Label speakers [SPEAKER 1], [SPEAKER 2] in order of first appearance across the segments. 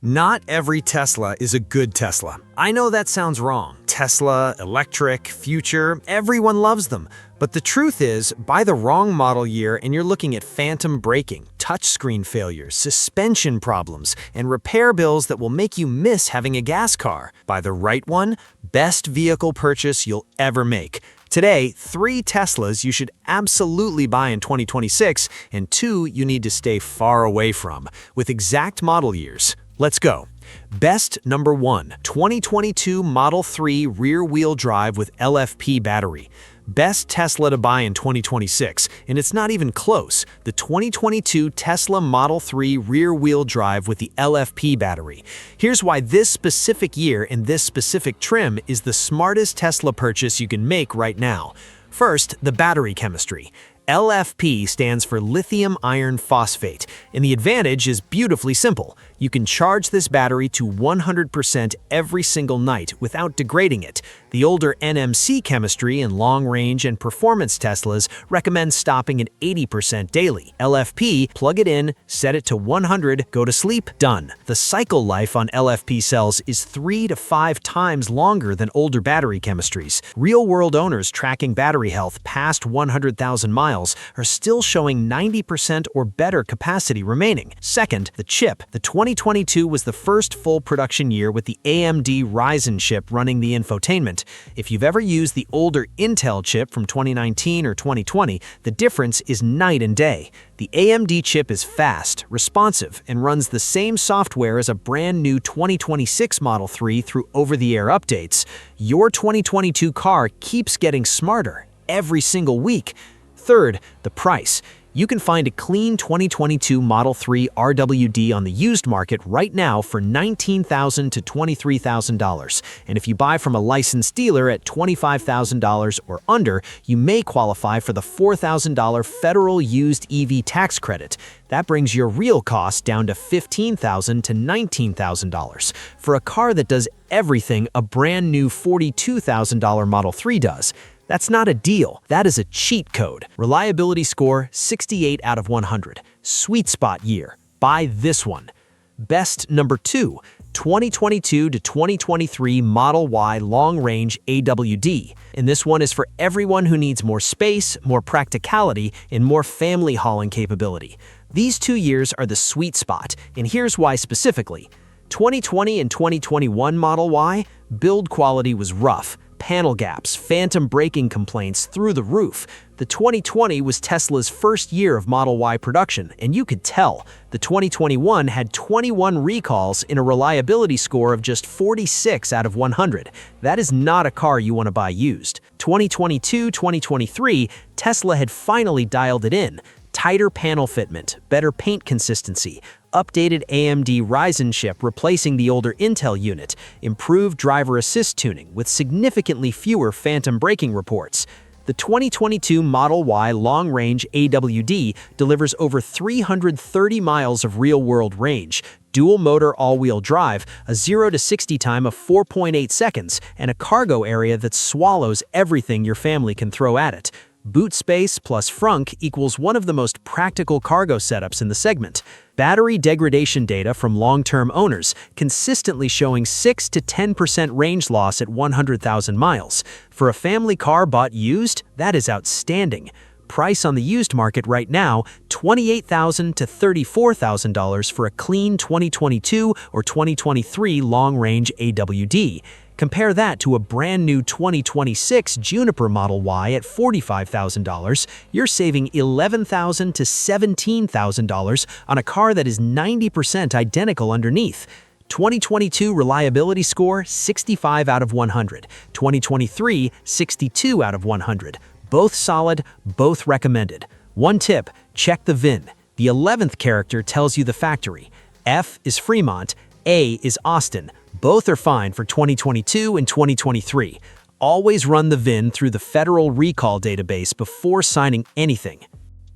[SPEAKER 1] Not every Tesla is a good Tesla. I know that sounds wrong. Tesla, electric, future, everyone loves them. But the truth is, buy the wrong model year and you're looking at phantom braking, touchscreen failures, suspension problems, and repair bills that will make you miss having a gas car. Buy the right one, best vehicle purchase you'll ever make. Today, 3 Teslas you should absolutely buy in 2026, and 2 you need to stay far away from, with exact model years. Let's go. Best number 1, 2022 Model 3 rear-wheel drive with LFP battery. Best Tesla to buy in 2026, and it's not even close. The 2022 Tesla Model 3 rear-wheel drive with the LFP battery. Here's why this specific year and this specific trim is the smartest Tesla purchase you can make right now. First, the battery chemistry. LFP stands for lithium iron phosphate, and the advantage is beautifully simple. You can charge this battery to 100% every single night without degrading it. The older NMC chemistry in long-range and performance Teslas recommend stopping at 80% daily. LFP, plug it in, set it to 100, go to sleep, done. The cycle life on LFP cells is 3 to 5 times longer than older battery chemistries. Real-world owners tracking battery health past 100,000 miles are still showing 90% or better capacity remaining. Second, the chip. The 2022 was the first full production year with the AMD Ryzen chip running the infotainment. If you've ever used the older Intel chip from 2019 or 2020, the difference is night and day. The AMD chip is fast, responsive, and runs the same software as a brand new 2026 Model 3 through over-the-air updates. Your 2022 car keeps getting smarter every single week. Third, the price. You can find a clean 2022 Model 3 RWD on the used market right now for $19,000 to $23,000. And if you buy from a licensed dealer at $25,000 or under, you may qualify for the $4,000 federal used EV tax credit. That brings your real cost down to $15,000 to $19,000 for a car that does everything a brand new $42,000 Model 3 does. That's not a deal, that is a cheat code. Reliability score 68 out of 100. Sweet spot year. Buy this one. Best number 2, 2022 to 2023 Model Y long-range AWD. And this one is for everyone who needs more space, more practicality, and more family hauling capability. These 2 years are the sweet spot, and here's why specifically. 2020 and 2021 Model Y, build quality was rough. Panel gaps, phantom braking complaints through the roof. The 2020 was Tesla's first year of Model Y production, and you could tell. The 2021 had 21 recalls and a reliability score of just 46 out of 100. That is not a car you want to buy used. 2022-2023, Tesla had finally dialed it in. Tighter panel fitment, better paint consistency, updated AMD Ryzen chip replacing the older Intel unit, improved driver assist tuning with significantly fewer phantom braking reports. The 2022 Model Y long-range AWD delivers over 330 miles of real-world range, dual-motor all-wheel drive, a 0 to 60 time of 4.8 seconds, and a cargo area that swallows everything your family can throw at it. Boot space plus frunk equals one of the most practical cargo setups in the segment. Battery degradation data from long-term owners consistently showing 6 to 10% range loss at 100,000 miles. For a family car bought used, that is outstanding. Price on the used market right now, $28,000 to $34,000 for a clean 2022 or 2023 long-range AWD. Compare that to a brand new 2026 Juniper Model Y at $45,000, you're saving $11,000 to $17,000 on a car that is 90% identical underneath. 2022 reliability score 65 out of 100, 2023 62 out of 100. Both solid, both recommended. One tip, check the VIN. The 11th character tells you the factory. F is Fremont, A is Austin. Both are fine for 2022 and 2023. Always run the VIN through the federal recall database before signing anything.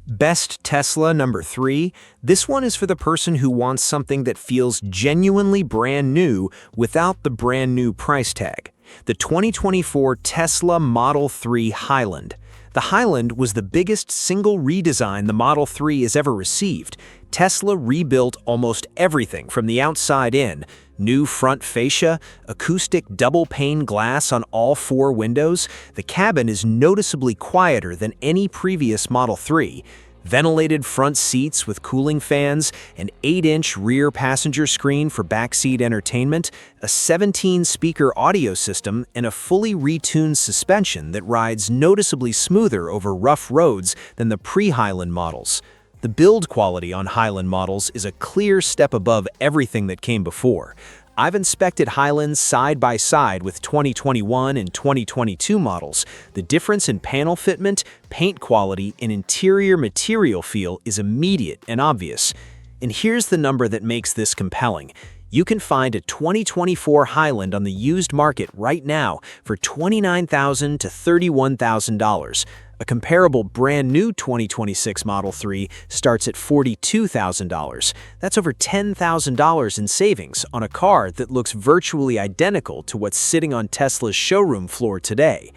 [SPEAKER 2] Best Tesla number 3. This one is for the person who wants something that feels genuinely brand new without the brand new price tag. The 2024 Tesla Model 3 Highland. The Highland was the biggest single redesign the Model 3 has ever received. Tesla rebuilt almost everything from the outside in. New front fascia, acoustic double-pane glass on all 4 windows. The cabin is noticeably quieter than any previous Model 3. Ventilated front seats with cooling fans, an 8-inch rear passenger screen for backseat entertainment, a 17-speaker audio system, and a fully retuned suspension that rides noticeably smoother over rough roads than the pre-Highland models. The build quality on Highland models is a clear step above everything that came before. I've inspected Highlands side by side with 2021 and 2022 models. The difference in panel fitment, paint quality, and interior material feel is immediate and obvious. And here's the number that makes this compelling. You can find a 2024 Highland on the used market right now for $29,000 to $31,000. A comparable brand new 2026 Model 3 starts at $42,000. That's over $10,000 in savings on a car that looks virtually identical to what's sitting on Tesla's showroom floor today.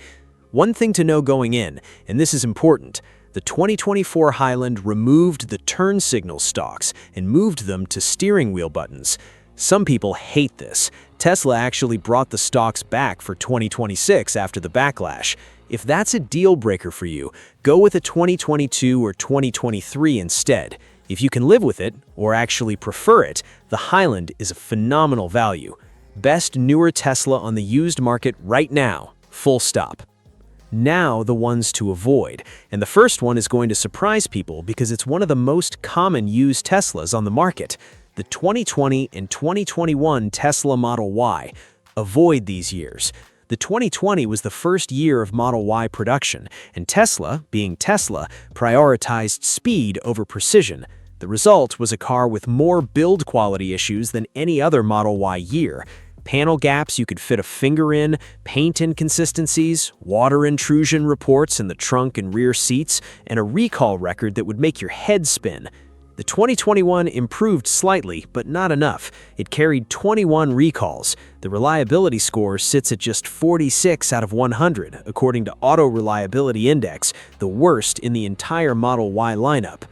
[SPEAKER 2] One thing to know going in, and this is important, the 2024 Highland removed the turn signal stalks and moved them to steering wheel buttons. Some people hate this. Tesla actually brought the stalks back for 2026 after the backlash. If that's a deal breaker for you, go with a 2022 or 2023 instead. If you can live with it, or actually prefer it, the Highland is a phenomenal value. Best newer Tesla on the used market right now, full stop. Now the ones to avoid, and the first one is going to surprise people because it's one of the most common used Teslas on the market. The 2020 and 2021 Tesla Model Y. Avoid these years. The 2020 was the first year of Model Y production, and Tesla, being Tesla, prioritized speed over precision. The result was a car with more build quality issues than any other Model Y year. Panel gaps you could fit a finger in, paint inconsistencies, water intrusion reports in the trunk and rear seats, and a recall record that would make your head spin. The 2021 improved slightly, but not enough. It carried 21 recalls. The reliability score sits at just 46 out of 100, according to Auto Reliability Index, the worst in the entire Model Y lineup.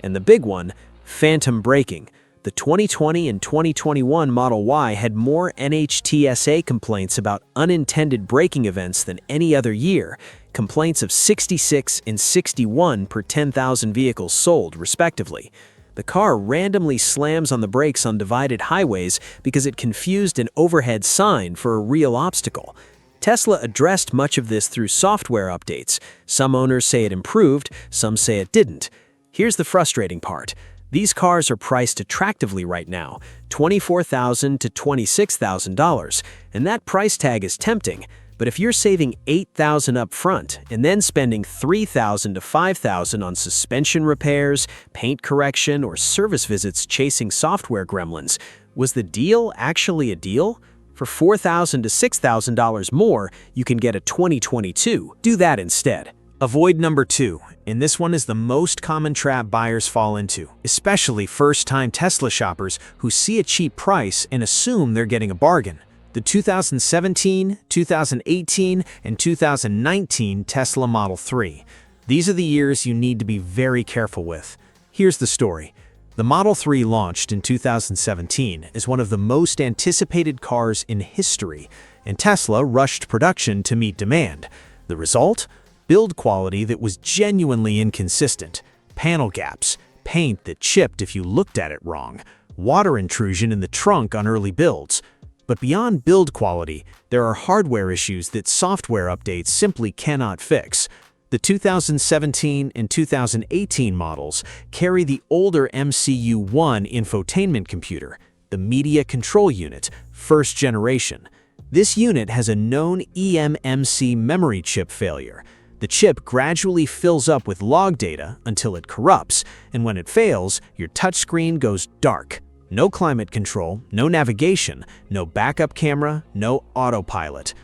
[SPEAKER 2] And the big one, phantom braking. The 2020 and 2021 Model Y had more NHTSA complaints about unintended braking events than any other year, complaints of 66 and 61 per 10,000 vehicles sold, respectively. The car randomly slams on the brakes on divided highways because it confused an overhead sign for a real obstacle. Tesla addressed much of this through software updates. Some owners say it improved, some say it didn't. Here's the frustrating part. These cars are priced attractively right now, $24,000 to $26,000, and that price tag is tempting. But if you're saving $8,000 up front and then spending $3,000 to $5,000 on suspension repairs, paint correction, or service visits chasing software gremlins, was the deal actually a deal? For $4,000 to $6,000 more, you can get a 2022. Do that instead. Avoid number 2, and this one is the most common trap buyers fall into, especially first-time Tesla shoppers who see a cheap price and assume they're getting a bargain. The 2017, 2018, and 2019 Tesla Model 3. These are the years you need to be very careful with. Here's the story. The Model 3 launched in 2017 as one of the most anticipated cars in history, and Tesla rushed production to meet demand. The result? Build quality that was genuinely inconsistent, panel gaps, paint that chipped if you looked at it wrong, water intrusion in the trunk on early builds. But beyond build quality, there are hardware issues that software updates simply cannot fix. The 2017 and 2018 models carry the older MCU-1 infotainment computer, the Media Control Unit, first generation. This unit has a known eMMC memory chip failure. The chip gradually fills up with log data until it corrupts, and when it fails, your touchscreen goes dark. No climate control, no navigation, no backup camera, no autopilot.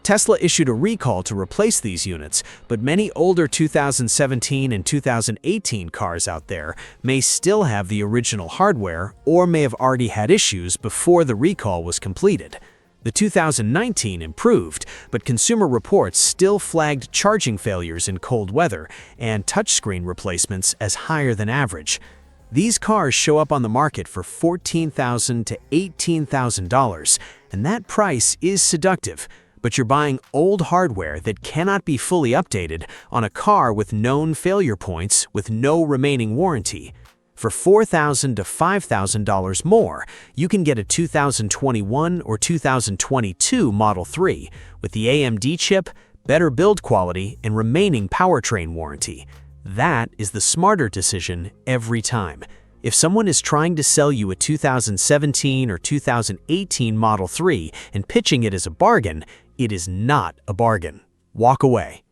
[SPEAKER 2] Tesla issued a recall to replace these units, but many older 2017 and 2018 cars out there may still have the original hardware or may have already had issues before the recall was completed. The 2019 improved, but Consumer Reports still flagged charging failures in cold weather and touchscreen replacements as higher than average.
[SPEAKER 1] These cars show up on the market for $14,000 to $18,000, and that price is seductive. But you're buying old hardware that cannot be fully updated on a car with known failure points with no remaining warranty. For $4,000 to $5,000 more, you can get a 2021 or 2022 Model 3 with the AMD chip, better build quality, and remaining powertrain warranty. That is the smarter decision every time. If someone is trying to sell you a 2017 or 2018 Model 3 and pitching it as a bargain, it is not a bargain. Walk away.